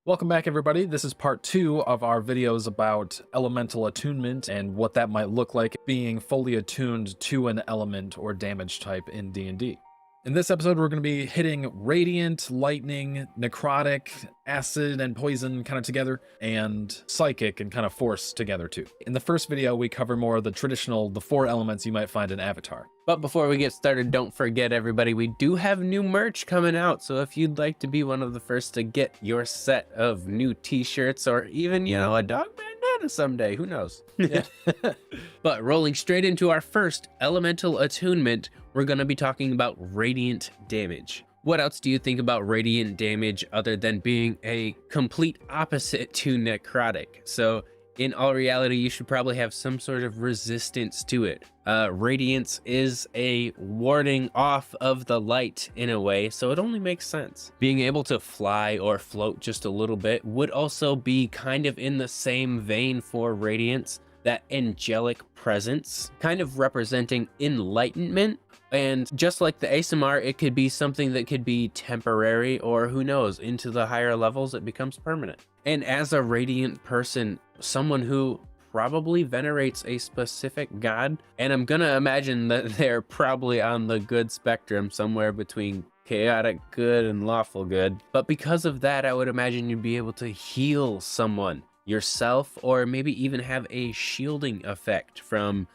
Welcome back, everybody. This is part 2 of our videos about elemental attunement and what that might look like being fully attuned to an element or damage type in D&D. In this episode, we're going to be hitting radiant, lightning, necrotic, acid, and poison kind of together, and psychic and kind of force together too. In the first video, we cover more of the traditional, the 4 elements you might find in Avatar. But before we get started, don't forget, everybody, we do have new merch coming out. So if you'd like to be one of the first to get your set of new t-shirts or even, a dog bandana someday, who knows? Yeah. But rolling straight into our first elemental attunement, we're going to be talking about radiant damage. What else do you think about radiant damage other than being a complete opposite to necrotic? So in all reality, you should probably have some sort of resistance to it. Radiance is a warding off of the light in a way, so it only makes sense. Being able to fly or float just a little bit would also be kind of in the same vein for radiance, that angelic presence, kind of representing enlightenment. And just like the ASMR, it could be something that could be temporary, or who knows, into the higher levels, it becomes permanent. And as a radiant person, someone who probably venerates a specific god, and I'm gonna imagine that they're probably on the good spectrum, somewhere between chaotic good and lawful good. But because of that, I would imagine you'd be able to heal someone, yourself, or maybe even have a shielding effect from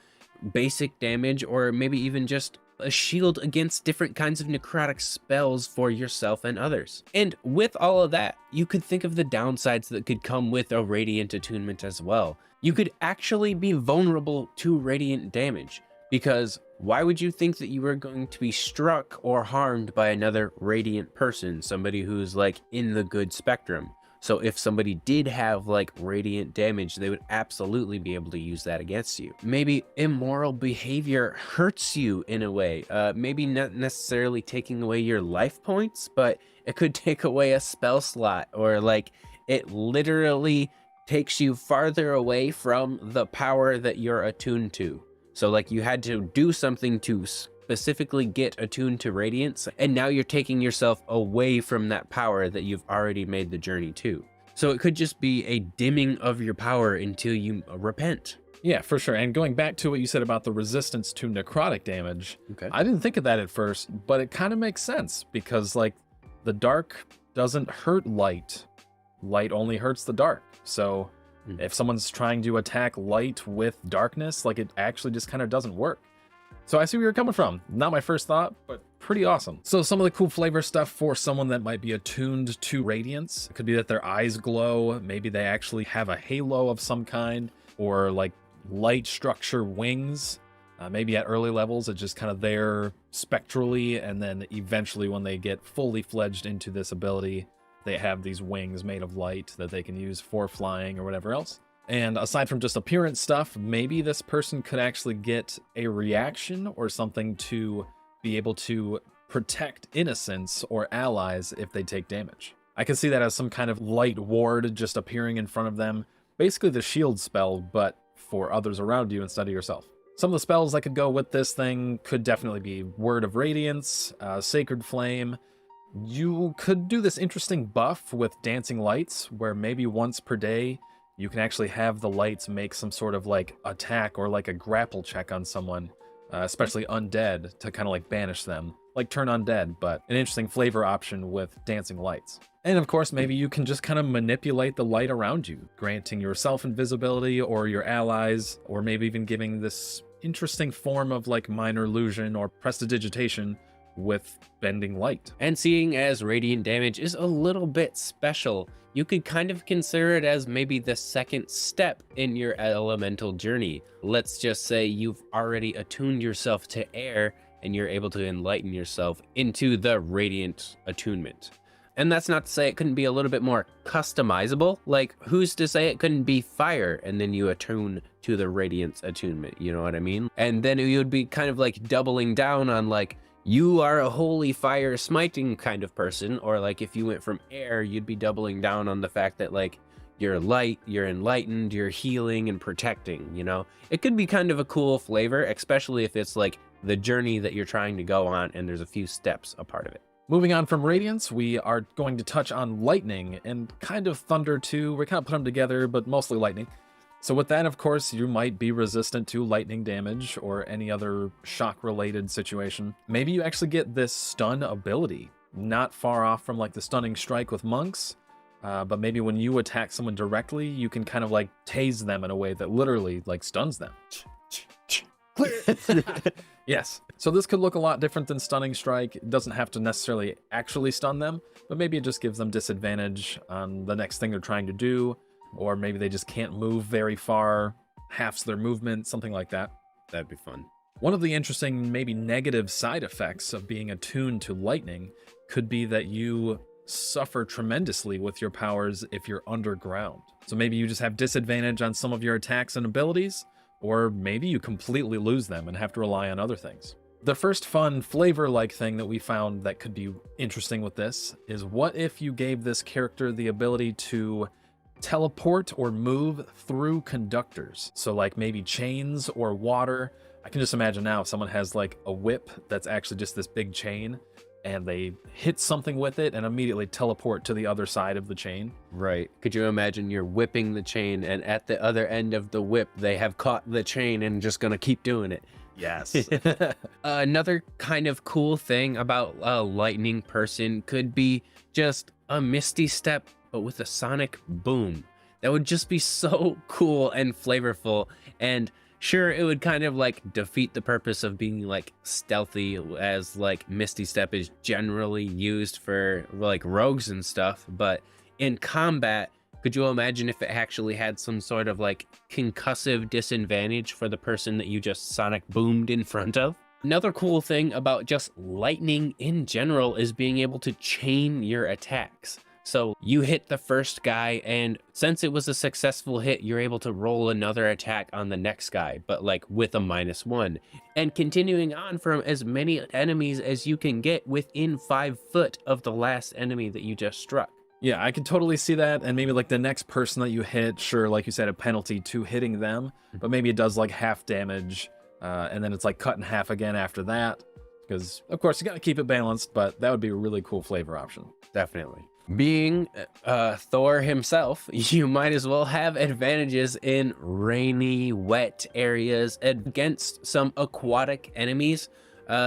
basic damage, or maybe even just a shield against different kinds of necrotic spells for yourself and others. And with all of that, you could think of the downsides that could come with a radiant attunement as well. You could actually be vulnerable to radiant damage, because why would you think that you were going to be struck or harmed by another radiant person, somebody who's like in the good spectrum? So if somebody did have like radiant damage, they would absolutely be able to use that against you. Maybe immoral behavior hurts you in a way, maybe not necessarily taking away your life points, but it could take away a spell slot, or like it literally takes you farther away from the power that you're attuned to. So like you had to do something to specifically get attuned to radiance, and now you're taking yourself away from that power that you've already made the journey to. So it could just be a dimming of your power until you repent. Yeah, for sure. And going back to what you said about the resistance to necrotic damage, Okay. I didn't think of that at first, but it kind of makes sense because like the dark doesn't hurt light. Light only hurts the dark. So if someone's trying to attack light with darkness, like it actually just kind of doesn't work. So I see where you're coming from. Not my first thought, but pretty awesome. So some of the cool flavor stuff for someone that might be attuned to radiance. It could be that their eyes glow. Maybe they actually have a halo of some kind, or like light structure wings. Maybe at early levels, it's just kind of there spectrally. And then eventually when they get fully fledged into this ability, they have these wings made of light that they can use for flying or whatever else. And aside from just appearance stuff, maybe this person could actually get a reaction or something to be able to protect innocents or allies if they take damage. I can see that as some kind of light ward just appearing in front of them. Basically the shield spell, but for others around you instead of yourself. Some of the spells that could go with this thing could definitely be Word of Radiance, Sacred Flame. You could do this interesting buff with Dancing Lights, where maybe once per day, you can actually have the lights make some sort of like attack or like a grapple check on someone, especially undead, to kind of like banish them, like turn undead, but an interesting flavor option with Dancing Lights. And of course, maybe you can just kind of manipulate the light around you, granting yourself invisibility or your allies, or maybe even giving this interesting form of like minor illusion or prestidigitation with bending light. And seeing as radiant damage is a little bit special, you could kind of consider it as maybe the second step in your elemental journey. Let's just say you've already attuned yourself to air and you're able to enlighten yourself into the radiant attunement. And that's not to say it couldn't be a little bit more customizable. Like, who's to say it couldn't be fire and then you attune to the radiance attunement, you know what I mean? And then you'd be kind of like doubling down on like, you are a holy fire smiting kind of person, or like if you went from air, you'd be doubling down on the fact that like you're light, you're enlightened, you're healing and protecting, It could be kind of a cool flavor, especially if it's like the journey that you're trying to go on and there's a few steps a part of it. Moving on from Radiance, we are going to touch on Lightning and kind of Thunder too. We kind of put them together, but mostly Lightning. So with that, of course, you might be resistant to lightning damage or any other shock-related situation. Maybe you actually get this stun ability, not far off from like the stunning strike with monks, but maybe when you attack someone directly, you can kind of like tase them in a way that literally like stuns them. Yes. So this could look a lot different than stunning strike. It doesn't have to necessarily actually stun them, but maybe it just gives them disadvantage on the next thing they're trying to do. Or maybe they just can't move very far, halves their movement, something like that. That'd be fun. One of the interesting, maybe negative side effects of being attuned to lightning could be that you suffer tremendously with your powers if you're underground. So maybe you just have disadvantage on some of your attacks and abilities, or maybe you completely lose them and have to rely on other things. The first fun flavor-like thing that we found that could be interesting with this is, what if you gave this character the ability to teleport or move through conductors? So like maybe chains or water. I can just imagine now if someone has like a whip that's actually just this big chain and they hit something with it and immediately teleport to the other side of the chain. Right. Could you imagine you're whipping the chain and at the other end of the whip, they have caught the chain and just gonna keep doing it? Yes. Another kind of cool thing about a lightning person could be just a misty step, but with a sonic boom. That would just be so cool and flavorful. And sure, it would kind of like defeat the purpose of being like stealthy, as like Misty Step is generally used for like rogues and stuff. But in combat, could you imagine if it actually had some sort of like concussive disadvantage for the person that you just sonic boomed in front of? Another cool thing about just lightning in general is being able to chain your attacks. So you hit the first guy, and since it was a successful hit, you're able to roll another attack on the next guy, but like with a -1. And continuing on from as many enemies as you can get within 5 foot of the last enemy that you just struck. Yeah, I can totally see that. And maybe like the next person that you hit, sure, like you said, a penalty to hitting them, but maybe it does like half damage, and then it's like cut in half again after that. Because of course you got to keep it balanced, but that would be a really cool flavor option. Definitely. Being Thor himself, you might as well have advantages in rainy, wet areas against some aquatic enemies.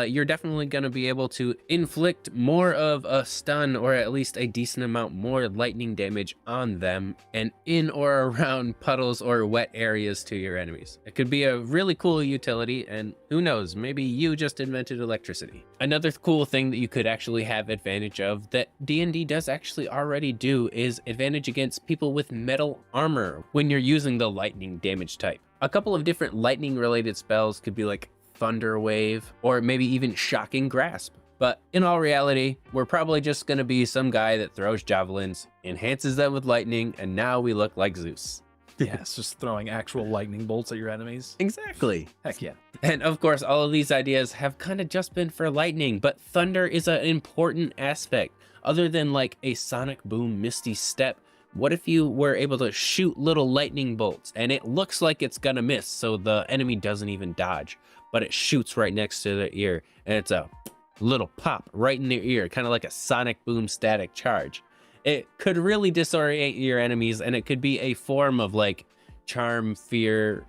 You're definitely going to be able to inflict more of a stun, or at least a decent amount more lightning damage on them and in or around puddles or wet areas to your enemies. It could be a really cool utility, and who knows, maybe you just invented electricity. Another cool thing that you could actually have advantage of that D&D does actually already do is advantage against people with metal armor when you're using the lightning damage type. A couple of different lightning related spells could be like Thunder Wave, or maybe even Shocking Grasp. But in all reality, we're probably just gonna be some guy that throws javelins, enhances them with lightning, and now we look like Zeus. Yeah, it's just throwing actual lightning bolts at your enemies. Exactly. Heck yeah. And of course, all of these ideas have kind of just been for lightning, but thunder is an important aspect. Other than like a sonic boom, misty step, what if you were able to shoot little lightning bolts and it looks like it's gonna miss, so the enemy doesn't even dodge, but it shoots right next to their ear and it's a little pop right in their ear, kind of like a sonic boom static charge. It could really disorient your enemies, and it could be a form of like charm, fear,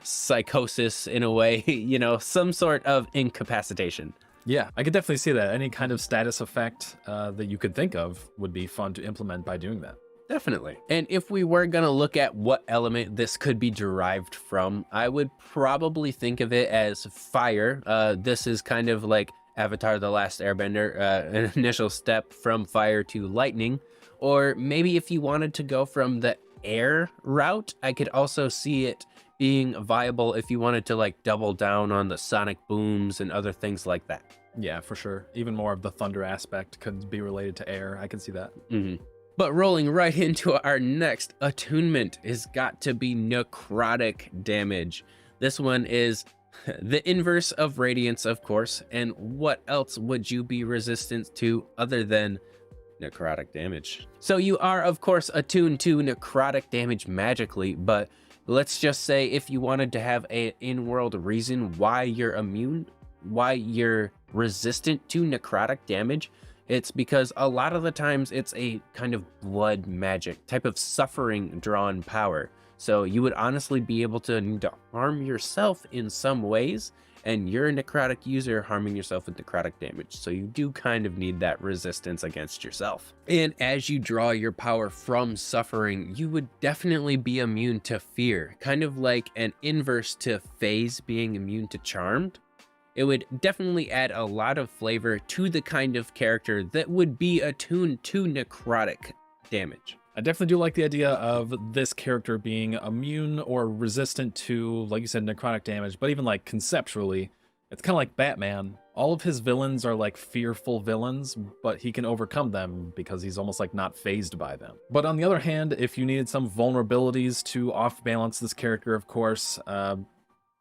psychosis in a way, you know, some sort of incapacitation. Yeah, I could definitely see that. Any kind of status effect that you could think of would be fun to implement by doing that. Definitely. And if we were going to look at what element this could be derived from, I would probably think of it as fire. This is kind of like Avatar: The Last Airbender, an initial step from fire to lightning. Or maybe if you wanted to go from the air route, I could also see it being viable if you wanted to like double down on the sonic booms and other things like that. Yeah, for sure. Even more of the thunder aspect could be related to air. I can see that. Mm-hmm. But rolling right into our next attunement has got to be necrotic damage. This one is the inverse of radiance, of course. And what else would you be resistant to other than necrotic damage? So you are, of course, attuned to necrotic damage magically, but let's just say if you wanted to have an in-world reason why you're immune, why you're resistant to necrotic damage, It's because a lot of the times it's a kind of blood magic type of suffering drawn power. So you would honestly be able to need to harm yourself in some ways, and you're a necrotic user harming yourself with necrotic damage. So you do kind of need that resistance against yourself. And as you draw your power from suffering, you would definitely be immune to fear, kind of like an inverse to phase being immune to charmed. It would definitely add a lot of flavor to the kind of character that would be attuned to necrotic damage. I definitely do like the idea of this character being immune or resistant to, like you said, necrotic damage, but even like conceptually, it's kind of like Batman. All of his villains are like fearful villains, but he can overcome them because he's almost like not phased by them. But on the other hand, if you needed some vulnerabilities to off-balance this character, of course,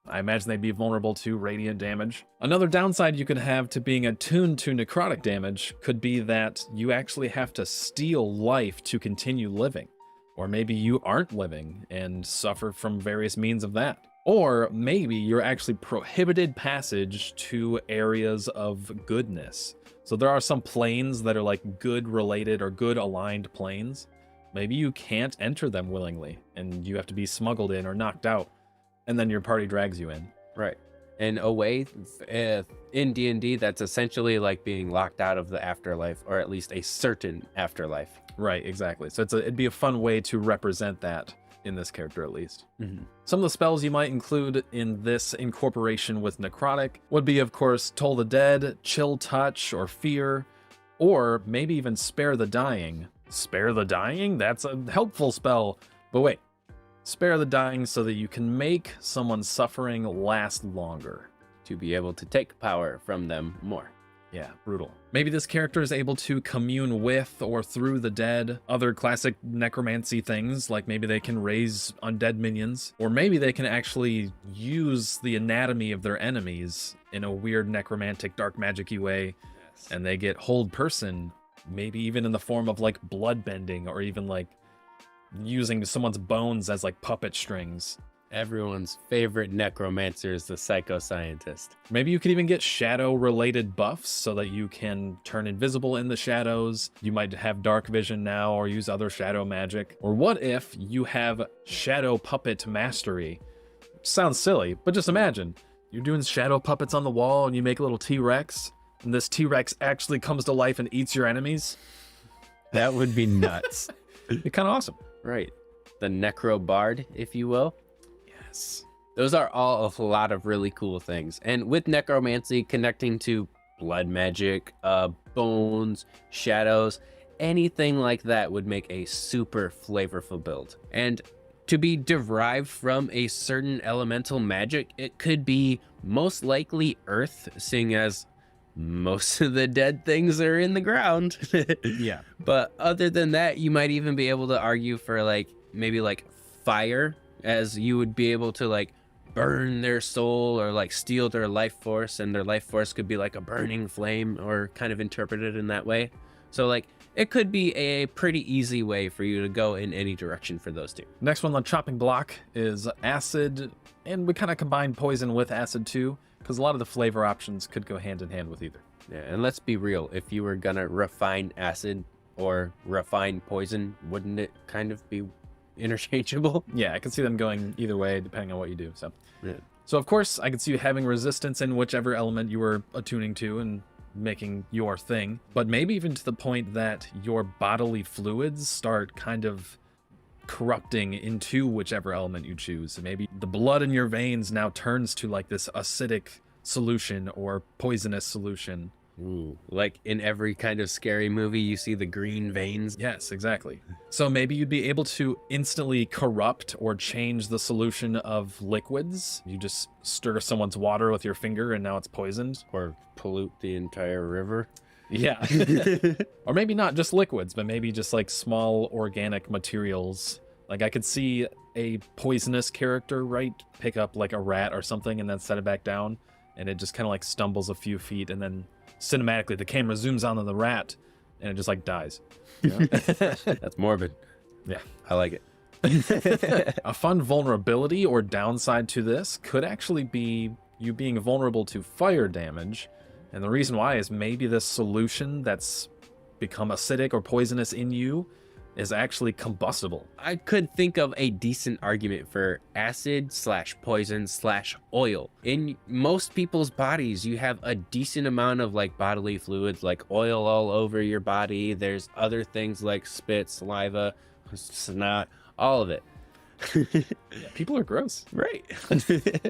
I imagine they'd be vulnerable to radiant damage. Another downside you could have to being attuned to necrotic damage could be that you actually have to steal life to continue living. Or maybe you aren't living and suffer from various means of that. Or maybe you're actually prohibited passage to areas of goodness. So there are some planes that are like good related or good aligned planes. Maybe you can't enter them willingly and you have to be smuggled in or knocked out. And then your party drags you in. Right. In a way, in D&D, that's essentially like being locked out of the afterlife, or at least a certain afterlife. Right, exactly. So it'd be a fun way to represent that in this character, at least. Mm-hmm. Some of the spells you might include in this incorporation with Necrotic would be, of course, Toll the Dead, Chill Touch, or Fear, or maybe even Spare the Dying. Spare the Dying? That's a helpful spell. But wait. Spare the Dying so that you can make someone's suffering last longer. To be able to take power from them more. Yeah, brutal. Maybe this character is able to commune with or through the dead, other classic necromancy things, like maybe they can raise undead minions, or maybe they can actually use the anatomy of their enemies in a weird necromantic dark magic-y way, and they get hold person, maybe even in the form of like blood bending, or even like using someone's bones as like puppet strings. Everyone's favorite necromancer is the psychoscientist. Maybe you could even get shadow related buffs so that you can turn invisible in the shadows. You might have dark vision now or use other shadow magic. Or what if you have shadow puppet mastery? Sounds silly, but just imagine you're doing shadow puppets on the wall and you make a little T-Rex, and this T-Rex actually comes to life and eats your enemies. That would be nuts. It'd be kind of awesome. Right. The Necro Bard, if you will. Yes. Those are all a lot of really cool things. And with necromancy connecting to blood magic, bones, shadows, anything like that would make a super flavorful build. And to be derived from a certain elemental magic, it could be most likely earth, seeing as most of the dead things are in the ground. Yeah. But other than that, you might even be able to argue for like maybe like fire, as you would be able to like burn their soul or like steal their life force, and their life force could be like a burning flame or kind of interpreted in that way. So like it could be a pretty easy way for you to go in any direction for those two. Next one on chopping block is acid, and we kind of combine poison with acid too, because a lot of the flavor options could go hand in hand with either. Yeah, and let's be real, if you were gonna refine acid or refine poison, wouldn't it kind of be interchangeable? Yeah, I can see them going either way depending on what you do. Yeah. So of course, I could see you having resistance in whichever element you were attuning to and making your thing, but maybe even to the point that your bodily fluids start kind of corrupting into whichever element you choose. So maybe the blood in your veins now turns to like this acidic solution or poisonous solution. Ooh, like in every kind of scary movie, you see the green veins. Yes, exactly. So maybe you'd be able to instantly corrupt or change the solution of liquids. You just stir someone's water with your finger and now it's poisoned. Or pollute the entire river. Yeah. Or maybe not just liquids, but maybe just like small organic materials. Like I could see a poisonous character, right? Pick up like a rat or something and then set it back down. And it just kind of like stumbles a few feet, and then cinematically the camera zooms on the rat and it just like dies. Yeah. That's morbid. Yeah. I like it. A fun vulnerability or downside to this could actually be you being vulnerable to fire damage. And the reason why is maybe this solution that's become acidic or poisonous in you is actually combustible. I could think of a decent argument for acid slash poison slash oil. In most people's bodies, you have a decent amount of like bodily fluids, like oil all over your body. There's other things like spit, saliva, snot, all of it. Yeah, people are gross. Right.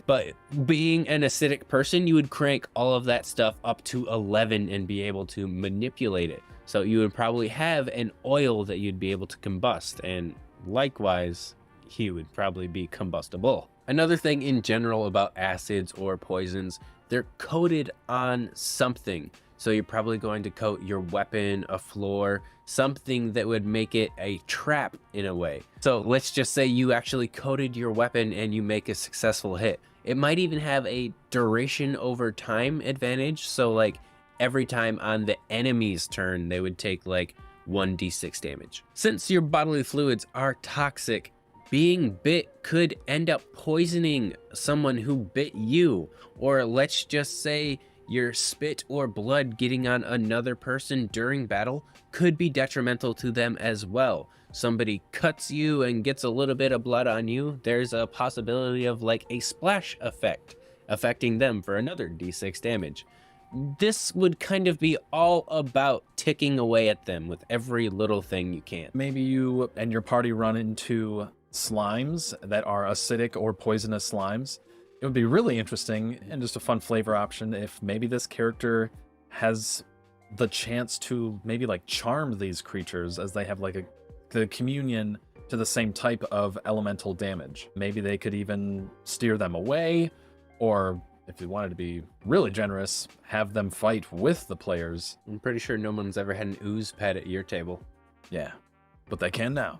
But being an acidic person, you would crank all of that stuff up to 11 and be able to manipulate it. So you would probably have an oil that you'd be able to combust, and likewise, he would probably be combustible. Another thing in general about acids or poisons, they're coated on something. So you're probably going to coat your weapon, a floor, something that would make it a trap in a way. So let's just say you actually coated your weapon and you make a successful hit. It might even have a duration over time advantage. So like every time on the enemy's turn, they would take like 1d6 damage. Since your bodily fluids are toxic, being bit could end up poisoning someone who bit you. Or let's just say your spit or blood getting on another person during battle could be detrimental to them as well. Somebody cuts you and gets a little bit of blood on you, there's a possibility of like a splash effect affecting them for another d6 damage. This would kind of be all about ticking away at them with every little thing you can. Maybe you and your party run into slimes that are acidic or poisonous slimes. It would be really interesting and just a fun flavor option if maybe this character has the chance to maybe like charm these creatures, as they have like the communion to the same type of elemental damage. Maybe they could even steer them away, or if you wanted to be really generous, have them fight with the players. I'm pretty sure no one's ever had an ooze pet at your table. Yeah, but they can now.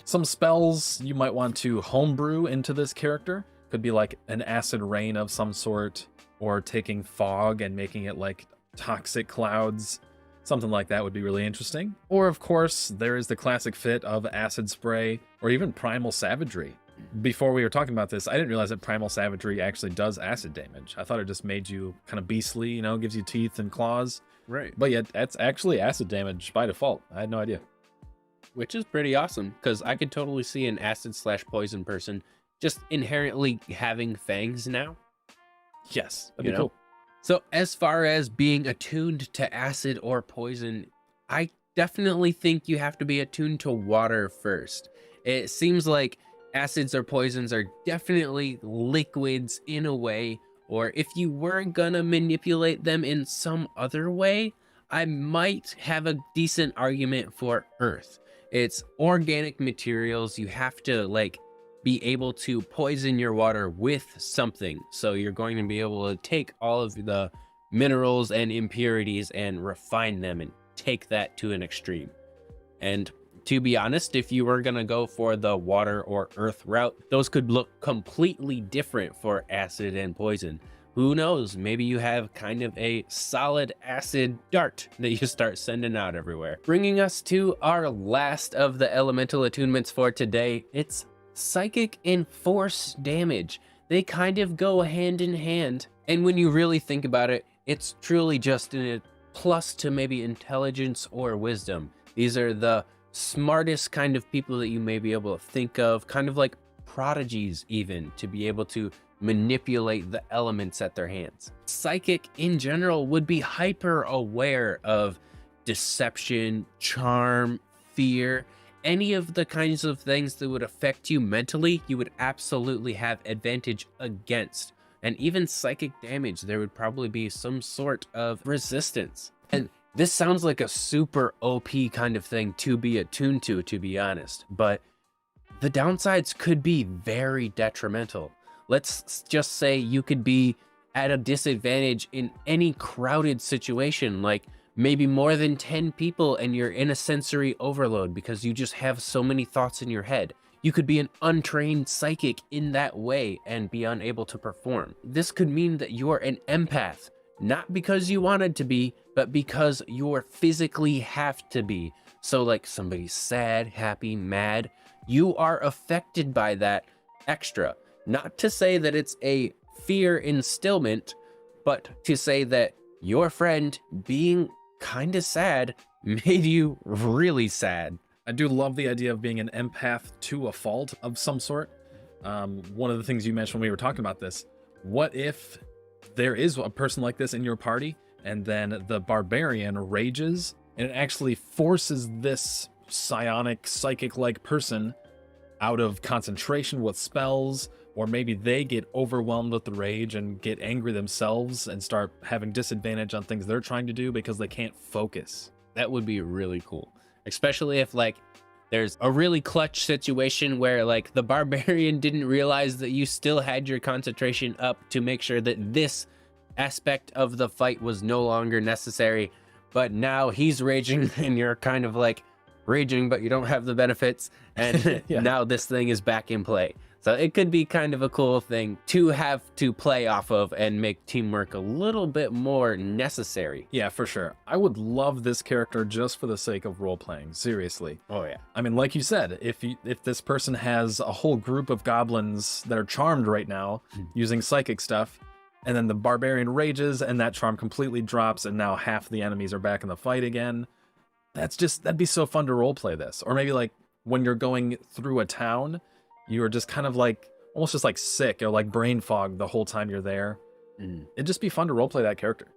Some spells you might want to homebrew into this character could be like an acid rain of some sort, or taking fog and making it like toxic clouds. Something like that would be really interesting. Or of course, there is the classic fit of acid spray, or even primal savagery. Before we were talking about this, I didn't realize that primal savagery actually does acid damage. I thought it just made you kind of beastly, you know, gives you teeth and claws. Right. But yeah, that's actually acid damage by default. I had no idea. Which is pretty awesome, because I could totally see an acid slash poison person just inherently having fangs now. Yes, that'd You be know? cool. So as far as being attuned to acid or poison, I definitely think you have to be attuned to water first. It seems like acids or poisons are definitely liquids in a way, or if you weren't gonna manipulate them in some other way, I might have a decent argument for earth. It's organic materials. You have to like be able to poison your water with something. So you're going to be able to take all of the minerals and impurities and refine them and take that to an extreme. And to be honest, if you were going to go for the water or earth route, those could look completely different for acid and poison. Who knows? Maybe you have kind of a solid acid dart that you start sending out everywhere. Bringing us to our last of the elemental attunements for today. It's psychic and force damage. They kind of go hand in hand. And when you really think about it, it's truly just a plus to maybe intelligence or wisdom. These are the smartest kind of people that you may be able to think of, kind of like prodigies even, to be able to manipulate the elements at their hands. Psychic in general would be hyper aware of deception, charm, fear, any of the kinds of things that would affect you mentally, you would absolutely have advantage against. And even psychic damage, there would probably be some sort of resistance. And this sounds like a super OP kind of thing to be attuned to be honest. But the downsides could be very detrimental. Let's just say you could be at a disadvantage in any crowded situation, like maybe more than 10 people and you're in a sensory overload because you just have so many thoughts in your head. You could be an untrained psychic in that way and be unable to perform. This could mean that you're an empath, not because you wanted to be, but because you physically have to be. So like somebody's sad, happy, mad, you are affected by that extra. Not to say that it's a fear instillment, but to say that your friend being kind of sad made you really sad. I do love the idea of being an empath to a fault of some sort. One of the things you mentioned when we were talking about this, what if there is a person like this in your party and then the barbarian rages and it actually forces this psionic, psychic-like person out of concentration with spells, or maybe they get overwhelmed with the rage and get angry themselves and start having disadvantage on things they're trying to do because they can't focus. That would be really cool, especially if like there's a really clutch situation where like the barbarian didn't realize that you still had your concentration up to make sure that this aspect of the fight was no longer necessary, but now he's raging and you're kind of like raging, but you don't have the benefits, and Yeah. now this thing is back in play. So it could be kind of a cool thing to have to play off of and make teamwork a little bit more necessary. Yeah, for sure. I would love this character just for the sake of role-playing, seriously. Oh yeah. I mean, like you said, if this person has a whole group of goblins that are charmed right now using psychic stuff, and then the barbarian rages and that charm completely drops and now half the enemies are back in the fight again, that'd be so fun to roleplay this. Or maybe like when you're going through a town, you are just kind of like almost just like sick or like brain fog the whole time you're there. It'd just be fun to roleplay that character.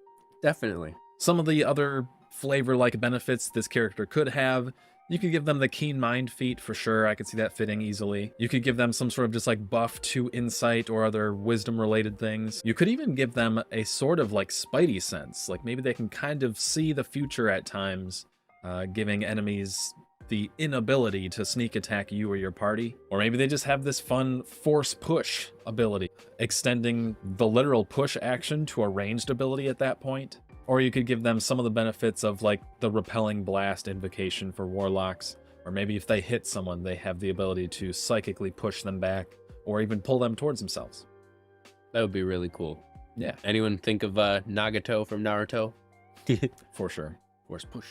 Definitely. Some of the other flavor-like benefits this character could have, you could give them the keen mind feat for sure. I could see that fitting easily. You could give them some sort of just like buff to insight or other wisdom-related things. You could even give them a sort of like spidey sense. Like maybe they can kind of see the future at times, giving enemies the inability to sneak attack you or your party. Or maybe they just have this fun force push ability, extending the literal push action to a ranged ability at that point. Or you could give them some of the benefits of like the repelling blast invocation for warlocks. Or maybe if they hit someone, they have the ability to psychically push them back or even pull them towards themselves. That would be really cool. Yeah, Anyone think of Nagato from Naruto? for sure. Force push.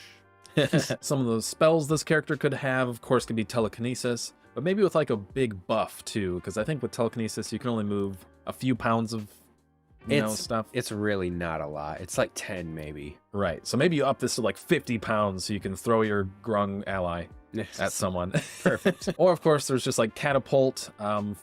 Some of the spells this character could have, of course, could be telekinesis, but maybe with like a big buff too, because I think with telekinesis you can only move a few pounds of stuff. It's really not a lot. It's like 10 maybe. Right. So maybe you up this to like 50 pounds so you can throw your grung ally at someone. Perfect. Or of course there's just like catapult,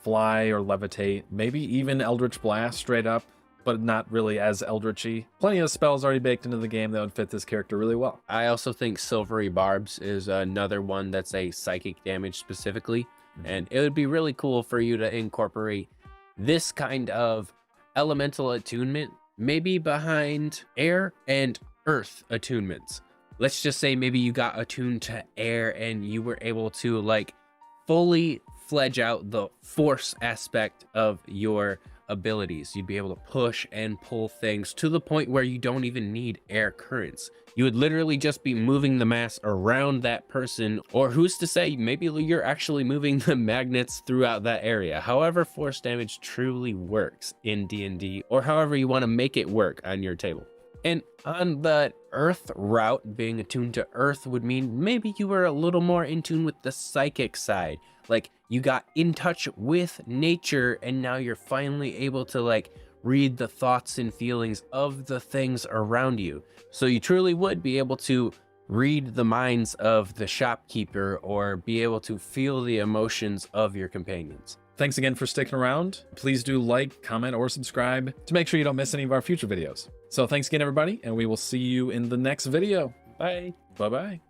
fly or levitate, maybe even eldritch blast straight up, but not really as eldritchy. Plenty of spells already baked into the game that would fit this character really well. I also think Silvery Barbs is another one that's a psychic damage specifically. And it would be really cool for you to incorporate this kind of elemental attunement, maybe behind air and earth attunements. Let's just say maybe you got attuned to air and you were able to like fully fledge out the force aspect of your abilities. You'd be able to push and pull things to the point where you don't even need air currents. You would literally just be moving the mass around that person, or who's to say, maybe you're actually moving the magnets throughout that area. However force damage truly works in D&D, or however you want to make it work on your table. And on the earth route, being attuned to earth would mean maybe you were a little more in tune with the psychic side. Like you got in touch with nature and now you're finally able to like read the thoughts and feelings of the things around you. So you truly would be able to read the minds of the shopkeeper or be able to feel the emotions of your companions. Thanks again for sticking around. Please do like, comment, or subscribe to make sure you don't miss any of our future videos. So thanks again, everybody, and we will see you in the next video. Bye. Bye-bye.